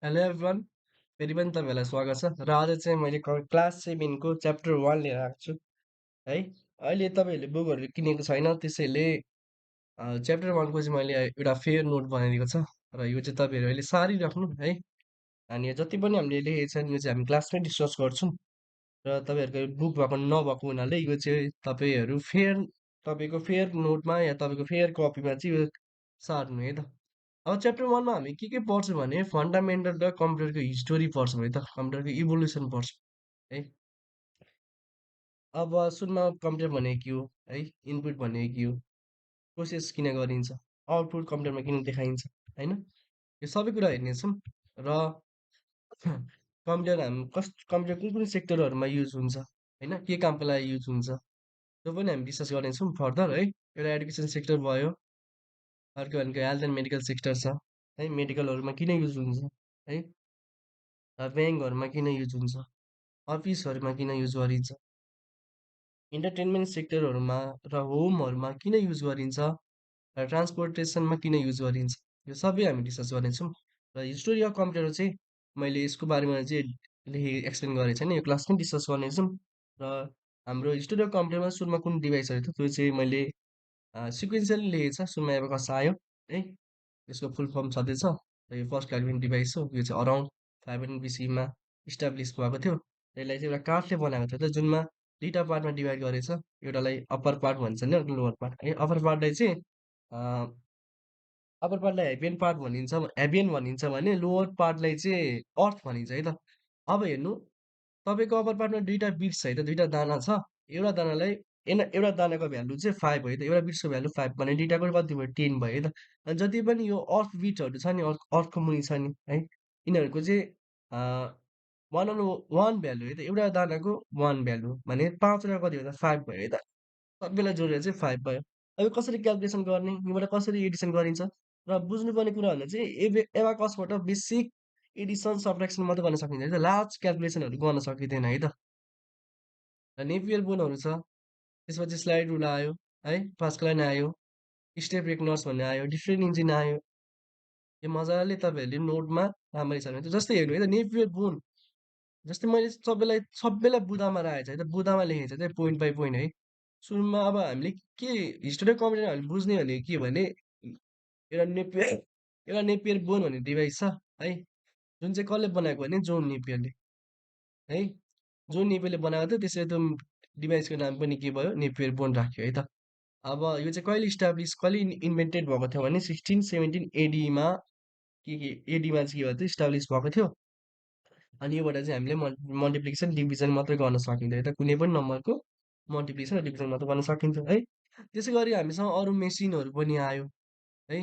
Hello everyone, फेरि पनि तपाईँहरूलाई स्वागत छ र आज चाहिँ मैले क्लास 7 को च्याप्टर 1 लिएर आएको छु है। अहिले तपाईँहरूले बुकहरू किनेको छैन, त्यसैले च्याप्टर 1 को चाहिँ मैले एउटा फेयर नोट बनाइदिएको छ र यो चाहिँ तपाईँहरू अहिले सारिराख्नु है। अनि यो जति पनि हामीले लेखेको छ यो चाहिँ हामी क्लासमै डिस्कस गर्छौँ र तपाईँहरूको बुक भएको नभएको हुनाले यो चाहिँ तपाईँको फेयर नोटमा या तपाईँको फेयर कपीमा चाहिँ यो सार्नु है त। अब च्याप्टर 1मा हामी के पढ्छौँ भने फन्डामेन्टल र कम्प्युटरको हिस्टोरी पढ्छौँ है त, कम्प्युटरको इभोल्युसन पढ्छौँ है। अब सुरुमा कम्प्युटर भनेको के हो है, इनपुट भनेको के हो, प्रोसेस किन गरिन्छ, आउटपुट कम्प्युटरमा किन देखाइन्छ होइन, यो सबै कुरा हेर्नेछौँ। र कम्प्युटर कुन कुन सेक्टरहरूमा युज हुन्छ होइन, के कामको लागि युज हुन्छ त्यो पनि हामी डिस्कस गर्नेछौँ फर्दर है। एउटा एडुकेसन सेक्टर भयो, अर्को भनेको हेल्थ एन्ड मेडिकल सेक्टर छ है, मेडिकलहरूमा किन युज हुन्छ है, ब्याङ्कहरूमा किन युज हुन्छ, अफिसहरूमा किन युज गरिन्छ, इन्टरटेनमेन्ट सेक्टरहरूमा र होमहरूमा किन युज गरिन्छ, र ट्रान्सपोर्टेसनमा किन युज गरिन्छ, यो सबै हामी डिस्कस गर्नेछौँ। र हिस्टोरी अफ कम्प्युटर चाहिँ मैले यसको बारेमा चाहिँ एक्सप्लेन गरेको छैन, यो क्लासमै डिस्कस गर्नेछौँ। र हाम्रो हिस्टोरी अफ कम्प्युटरमा सुरुमा कुन डिभाइसहरू थियो त्यो चाहिँ मैले सिक्वेन्सियली लेखेको छ। सुरुमा एबकस आयो है, यसको फुल फर्म छँदैछ र यो फर्स्ट क्याल्कुलेसन डिभाइस हो। यो चाहिँ अराउन्ड 500 BC-मा इस्टाब्लिस भएको थियो। यसलाई चाहिँ एउटा काठले बनाएको थियो त, जुनमा दुईवटा पार्टमा डिभाइड गरेछ। एउटालाई अप्पर पार्ट भन्छ नि, अर्को लोवर पार्ट है। अप्पर पार्टलाई चाहिँ अप्पर पार्टलाई हेबियन भनिन्छ भने लोवर पार्टलाई चाहिँ अर्थ भनिन्छ है त। अब हेर्नु, तपाईँको अप्पर पार्टमा दुईवटा बिट्स छ है त, दुईवटा दाना छ। एउटा दानालाई एउटा दानाको भ्यालु चाहिँ 5 भयो त, एउटा बिट्सको भ्यालु 5 भने दुईवटाको कति भयो, 10 भयो है त। अनि जति पनि यो अर्थ बिट्सहरू छ नि, अर्थको मुनि छ नि है, यिनीहरूको चाहिँ वान अन वान भ्यालु है त। एउटा दानाको वान भ्यालु भने 5 कति भयो त, 5 भयो है त। सबैलाई जोडेर चाहिँ 5 भयो। अब यो कसरी क्याल्कुलेसन गर्ने, यहाँबाट कसरी एडिसन गरिन्छ, र बुझ्नुपर्ने कुरा भन्दा चाहिँ एबाकसबाट बेसिक एडिसन सब्ट्र्याक्सन मात्रै गर्न सकिन्छ है त, लार्ज क्याल्कुलेसनहरू गर्न सकिँदैन है त। र नेपियर बोनहरू छ, त्यसपछि स्लाइड रुल आयो है, पास्कलाइन आयो, स्टेप रेकनर्स भन्ने आयो, डिफ्रेन्ट इन्जिन आयो। यो मजाले तपाईँहरूले नोटमा राम्ररी छ भने जस्तै हेर्नु है त, नेपियर बोन जस्तै मैले सबैलाई बुदामा राखेको छ है त, बुदामा लेखेको छ पोइन्ट बाई पोइन्ट है। सुरुमा अब हामीले के हिस्टोरी कम्प्युटर हामीले बुझ्ने भने के भने एउटा नेपियर एउटा नेपियर बोन भन्ने डिभाइस छ है, जुन चाहिँ कसले बनाएको भने जोन नेपियरले है। जोन नेपियरले बनाएको थियो, त्यसरी त्यो डिभाइसको नाम पनि के भयो, नेपियर बोन राख्यो है त। अब यो चाहिँ कहिले इन्भेन्टेड भएको थियो भने 1617 एडीमा के एडीमा चाहिँ के भएको थियो, इस्टाब्लिस भएको थियो। अनि योबाट चाहिँ हामीले मल्टिप्लिकेसन डिभिजन मात्रै गर्न सकिँदैन त, कुनै पनि नम्बरको मल्टिप्लिकेसन र डिभिजन मात्रै गर्न सकिन्छ है। त्यसै गरी हामीसँग अरू मेसिनहरू पनि आयो है।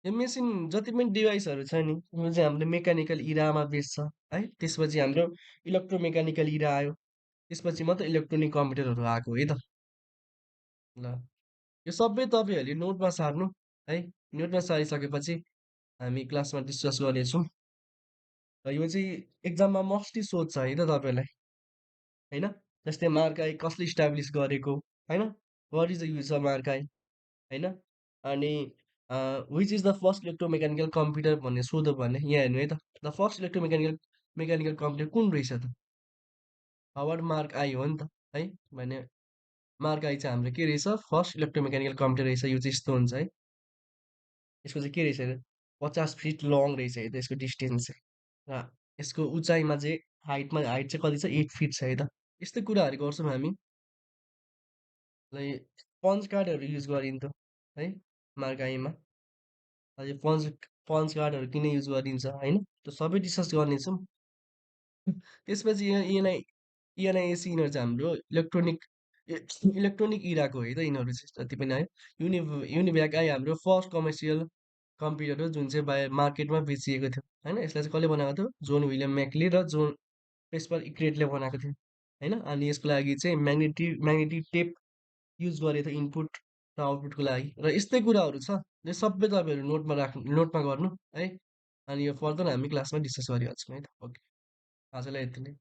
यो मेसिन जति पनि डिभाइसहरू छ नि, यो चाहिँ हाम्रो मेकानिकल इरामा बेस छ है। त्यसपछि हाम्रो इलेक्ट्रोमेकानिकल इरा आयो, त्यसपछि मात्रै इलेक्ट्रोनिक कम्प्युटरहरू आएको है त। ल, यो सबै तपाईँहरूले नोटमा सार्नु है। नोटमा सारिसकेपछि हामी क्लासमा डिस्कस गर्नेछौँ। र यो चाहिँ एक्जाममा मस्टली सोध्छ है त तपाईँलाई होइन। जस्तै मार्काई कसले इस्टाब्लिस गरेको होइन, what is the use of Mark I होइन। अनि which is the first electromechanical computer भन्ने सोध्यो भने यहाँ हेर्नु है त, द फर्स्ट मेकानिकल कम्प्युटर कुन रहेछ त, हावर्ड मार्क आई हो नि त है। भने मार्क आई चाहिँ हाम्रो के रहेछ, फर्स्ट इलेक्ट्रोमेकानिकल कम्प्युटर रहेछ। यो चाहिँ यस्तो हुन्छ है, यसको चाहिँ के रहेछ, 50 फिट लङ रहेछ है त यसको डिस्टेन्स चाहिँ। र यसको उचाइमा चाहिँ हाइट चाहिँ कति छ, 8 फिट छ है त। यस्तै कुराहरू गर्छौँ हामी। पन्च कार्डहरू युज गरिन्थ्यो है मार्काईमा। अझै पन्च कार्डहरू किन युज गरिन्छ होइन, त्यो सबै डिस्कस गर्नेछौँ। त्यसपछि इएनआइएसी यिनीहरू चाहिँ हाम्रो इलेक्ट्रोनिक इराको है त। यिनीहरू चाहिँ जति पनि आयो, युनिभ्याक आई हाम्रो फर्स्ट कमर्सियल कम्प्युटर हो, जुन चाहिँ मार्केटमा बेचिएको थियो होइन। यसलाई चाहिँ कसले बनाएको थियो, जोन विलियम म्याकले र जोन प्रेस्पर इक्रेटले बनाएको थियो होइन। अनि यसको लागि चाहिँ म्याग्नेटिक टेप युज गरेको थियो इनपुट र आउटपुटको लागि। र यस्तै कुराहरू छ, यो सबै तपाईँहरू नोटमा गर्नु है। अनि यो फर्दर हामी क्लासमा डिस्कस गरिहाल्छौँ है त। ओके, आजलाई यति नै।